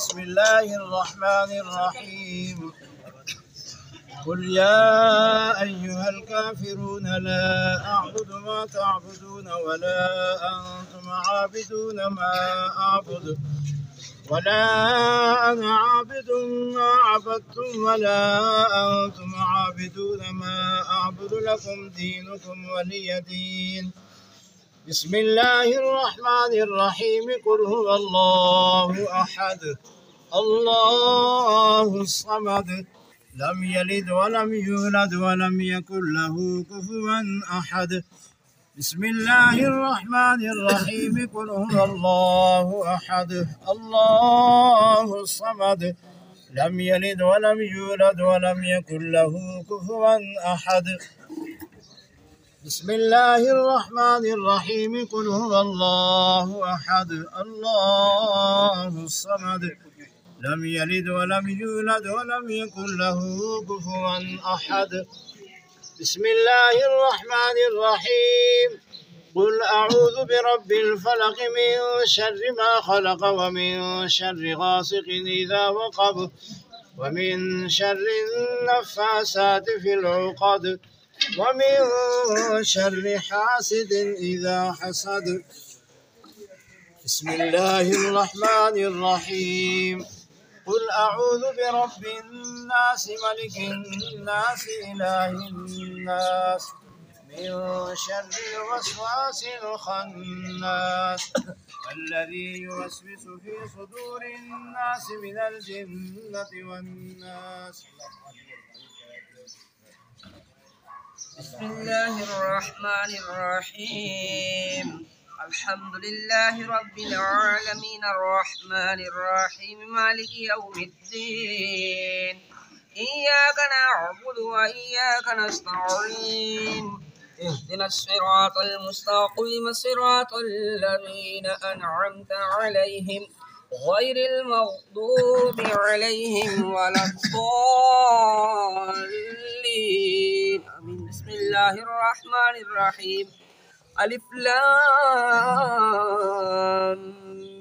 بسم الله الرحمن الرحيم قل يا أيها الكافرون لا أعبد ما تعبدون ولا أنتم عابدون ما أعبد ولا أنا عابد ما عبدتم ولا أنتم عابدون ما أعبد لكم دينكم ولي دين. بسم الله الرحمن الرحيم قل هو الله أحد الله الصمد لم يلد ولم يولد ولم يكن له كفوا أحد. بسم الله الرحمن الرحيم قل هو الله أحد الله الصمد لم يلد ولم يولد ولم يكن له كفوا أحد. بسم الله الرحمن الرحيم قل هو الله أحد الله الصمد لم يلد ولم يولد ولم يكن له كفوا أحد. بسم الله الرحمن الرحيم قل أعوذ برب الفلق من شر ما خلق ومن شر غاسق إذا وقب ومن شر النفاسات في العقد ومن شر حاسد إذا حسد. بسم الله الرحمن الرحيم قل أعوذ برب الناس ملك الناس إله الناس من شر الوسواس الخناس الذي يوسوس في صدور الناس من الجنة والناس. بسم الله الرحمن الرحيم الحمد لله رب العالمين الرحمن الرحيم مالك يوم الدين إياك نعبد وإياك نستعين اهدنا الصراط المستقيم صراط الذين أنعمت عليهم غير المغضوب عليهم ولا الضالين آمين. بسم الله الرحمن الرحيم ألف لام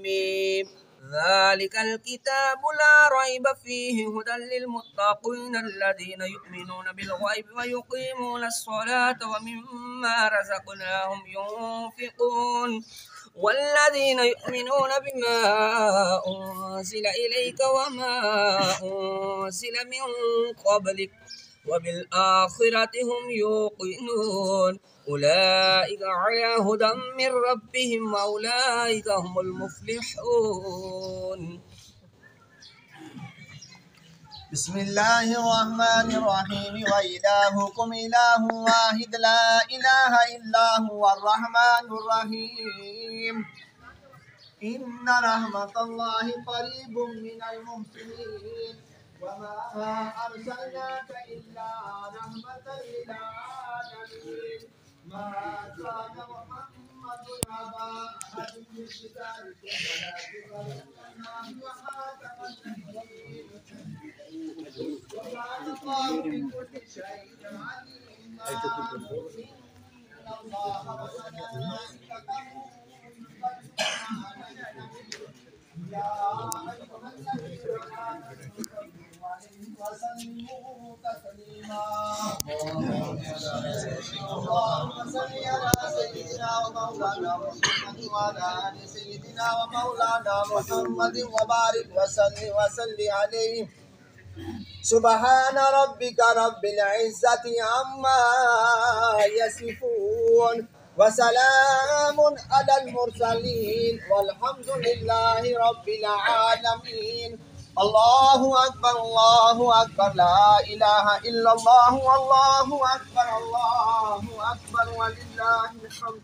ميم ذلك الكتاب لا ريب فيه هدى للمتقين الذين يؤمنون بالغيب ويقيمون الصلاة ومما رزقناهم ينفقون والذين يؤمنون بما أنزل إليك وما أنزل من قبلك وبالآخرة هم يوقنون أولئك على هدى من ربهم وأولئك هم المفلحون. بسم الله الرحمن الرحيم وإلهكم إله واحد لا إله إلا هو الرحمن الرحيم إن رحمة الله قريب من المحسنين وما أرسلناك إلا رحمة للعالمين ما كان محمد أبا أحد من رجالكم ولكن الله خاتم النبيين وكان الله بكل شيء عليما إن الله وملائكته يا أيها الذين آمنوا وسلموا تسليما. اللهم صل على سيدنا ومولانا محمد وعلى آل سيدنا ومولانا محمد وبارك وسلم عليه. سبحان ربك رب العزة عما يصفون وسلام على المرسلين والحمد لله رب العالمين. الله أكبر الله أكبر لا إله إلا الله والله أكبر الله أكبر ولله الحمد.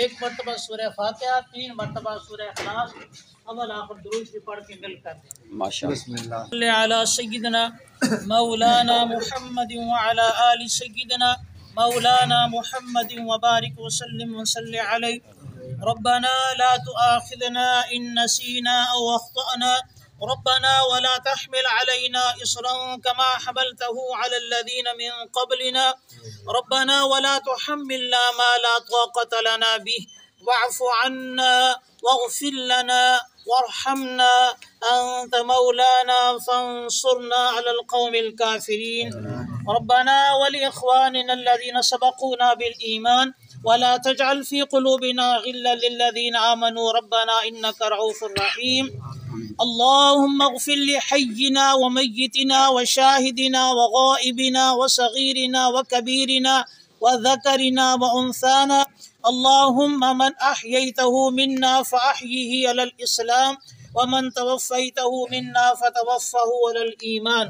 1 مرتبہ سورہ فاتحہ، 3 مرتبہ سورہ اخلاص، اول آخر درود بھی پڑھ کے مل کر ماشاءاللہ. بسم اللہ. صلی علی سیدنا مولانا محمد وعلى آل سیدنا مولانا محمد وبارک وسلم وصلی علیہ. ربنا لا تؤاخذنا ان نسینا او اخطأنا ربنا ولا تحمل علينا إصرا كما حملته على الذين من قبلنا ربنا ولا تحملنا ما لا طاقة لنا به واعف عنا واغفر لنا وارحمنا أنت مولانا فانصرنا على القوم الكافرين. ربنا ولإخواننا الذين سبقونا بالإيمان ولا تجعل في قلوبنا غلا للذين آمنوا ربنا إنك رؤوف رحيم. اللهم اغفر لحينا وميتنا وشاهدنا وغائبنا وصغيرنا وكبيرنا وذكرنا وأنثانا. اللهم من أحييته منا فأحيه على الإسلام ومن توفيته منا فتوفه على الإيمان.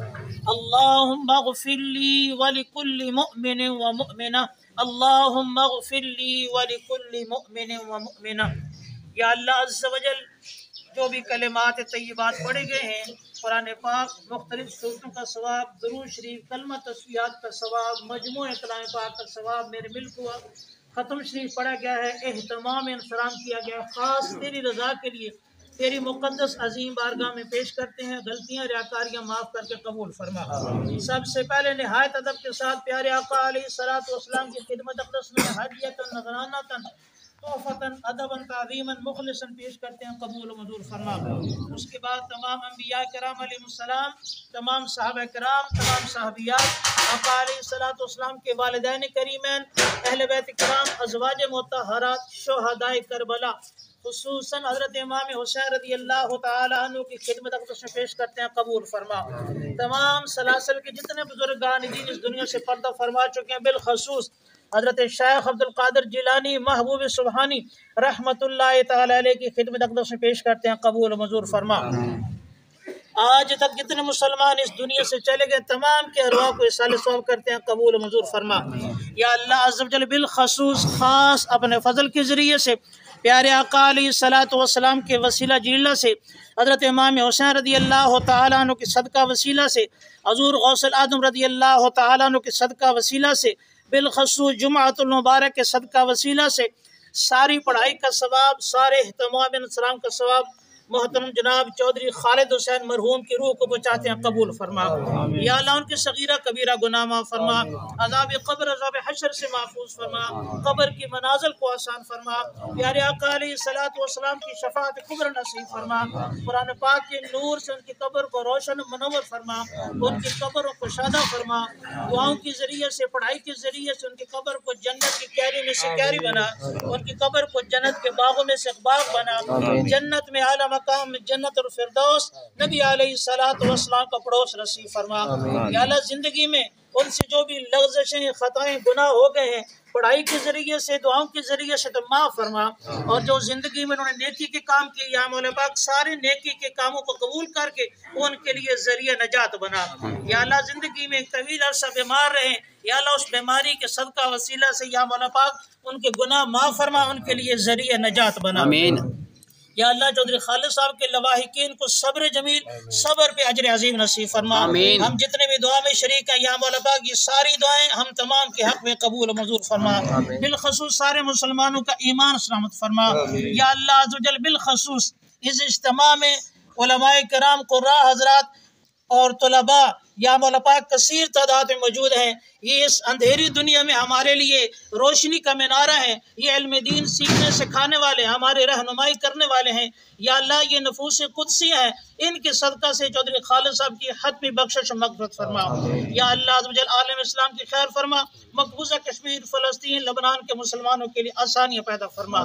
اللهم اغفر لي ولكل مؤمن ومؤمنة. اللهم اغفر لي ولكل مؤمن ومؤمنة. یا اللہ عز و جل جو بھی کلمات طیبات پڑھے گئے ہیں، قرآن پاک، مختلف صورتوں کا ثواب، درود شریف، کلمہ تسبیحات کا ثواب، مجموع کلام پاک کا ثواب میرے ملک ہوا، ختم شریف پڑھا گیا ہے، اہتمام انصرام کیا گیا ہے، خاص تیری رضا کے لیے تیری مقدس عظیم بارگاہ میں پیش کرتے ہیں. غلطیاں ریاکاریاں معاف کر کے قبول فرما. سب سے پہلے نہایت ادب کے ساتھ پیارے آقا علیہ الصلوۃ والسلام کی خدمت اقدس میں ہدیۃ نذرانۃ توفتاً ادباً تعظیماً مخلصاً پیش کرتے ہیں، قبول و منظور فرما. اس کے بعد تمام انبیاء کرام علیہ السلام، تمام صحابہ کرام، تمام صحابیات، آقا علیہ الصلوۃ والسلام کے والدین کریمین، اہل بیت کرام، ازواج مطہرات، شہدائے کربلا، خصوصاً حضرت امام حسین رضی اللہ تعالیٰ عنہ کی خدمت اقدس میں پیش کرتے ہیں، قبول فرما. تمام سلاسل کے جتنے بزرگان دین اس دنیا سے پردہ فرما چکے ہیں، بالخصوص حضرت شیخ عبد القادر جیلانی محبوب سبحانی رحمت اللہ تعالی علیہ کی خدمت اقدس میں پیش کرتے ہیں، قبول و منظور فرما. آج تک جتنے مسلمان اس دنیا سے چلے گئے تمام کے ارواح کو اصالہ ثواب کرتے ہیں، قبول و منظور فرما. یا اللہ عز و جل بالخصوص خاص اپنے فضل کے ذریعے سے پیارے آقا علیہ الصلوۃ والسلام کے وسیلہ جلیلہ سے، حضرت امام حسین رضی اللہ تعالیٰ عنہ کے صدقہ وسیلہ سے، حضور غوث العظم رضی اللہ تعالیٰ عنہ کے صدقہ وسیلہ سے، بالخصوص جمعۃ المبارک کے صدقہ وسیلہ سے ساری پڑھائی کا ثواب، سارے اہتمام انصرام کا ثواب محترم جناب چودھری خالد حسین مرحوم کی روح کو بچاتے ہیں، قبول فرما. یا اللہ ان کے صغیرہ کبیرہ گناہ معاف فرما، عذاب قبر عذاب حشر سے محفوظ فرما، قبر کی منازل کو آسان فرما. پیارے آقا علیہ الصلوۃ والسلام کی شفاعت کبری نصیب فرما. قرآن پاک کے نور سے ان کی قبر کو روشن منور فرما، ان کی قبر کو کشادہ فرما. دعاؤں کے ذریعے سے، پڑھائی کے ذریعے سے ان کی قبر کو جنت کی کیری میں سے کیری بنا، ان کی قبر کو جنت کے باغوں میں سے باغ بنا. جنت میں اعلیٰ مقام میں جنت الفردوس نبی علیہ الصلوۃ والسلام کا پڑوس نصیب فرما. یا اللہ زندگی میں ان سے جو بھی لغزشیں، خطائیں، گناہ ہو گئے ہیں، پڑھائی کے ذریعے سے، دعاؤں کے ذریعے سے تو معاف فرما. اور جو زندگی میں انہوں نے نیکی کے کام کیے، یا مولا پاک سارے نیکی کے کاموں کو قبول کر کے ان کے لیے ذریعہ نجات بنا. یا اللہ زندگی میں طویل عرصہ بیمار رہیں، یا اللہ اس بیماری کے صدقہ وسیلہ سے یا مولا پاک ان کے گناہ معاف فرما، ان کے لیے ذریعہ نجات بنا. آمین. یا اللہ چودھری خالد صاحب کے لواحقین کو صبر جمیل، صبر پہ اجر عظیم نصیب فرما. آمین. ہم جتنے بھی دعا میں شریک ہیں یا مولا پاک یہ ساری دعائیں ہم تمام کے حق میں قبول و منظور فرما. بالخصوص سارے مسلمانوں کا ایمان سلامت فرما. یا اللہ عز و جل بالخصوص اس اجتماع میں علماء کرام، قراء حضرات اور طلباء یا مولا پاک کثیر تعداد میں موجود ہیں. یہ اس اندھیری دنیا میں ہمارے لیے روشنی کا مینارہ ہے، یہ علم دین سیکھنے سکھانے والے، ہمارے رہنمائی کرنے والے ہیں. یا اللہ یہ نفوس قدسی ہیں، ان کے صدقہ سے چودھری خالد صاحب کی حتمی بخشش و مغفرت فرما. یا اللہ عز و جل عالم اسلام کی خیر فرما، مقبوضہ کشمیر، فلسطین، لبنان کے مسلمانوں کے لیے آسانیاں پیدا فرما.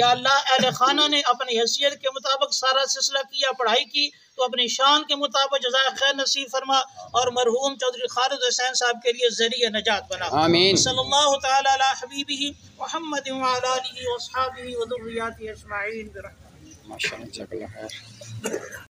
یا اللہ اہل خانہ نے اپنی حیثیت کے مطابق سارا سلسلہ کیا، پڑھائی کی، تو اپنی شان کے مطابق جزائے خیر نصیب فرما، اور مرحوم چودھری خالد حسین صاحب کے لیے ذریعہ نجات بنا. آمین. صلی اللہ تعالی علی حبیبہ محمد وعلی آلہ واصحابہ وذریاتہ اجمعین برحمتہ. ماشاءاللہ، جزاک اللہ خیر.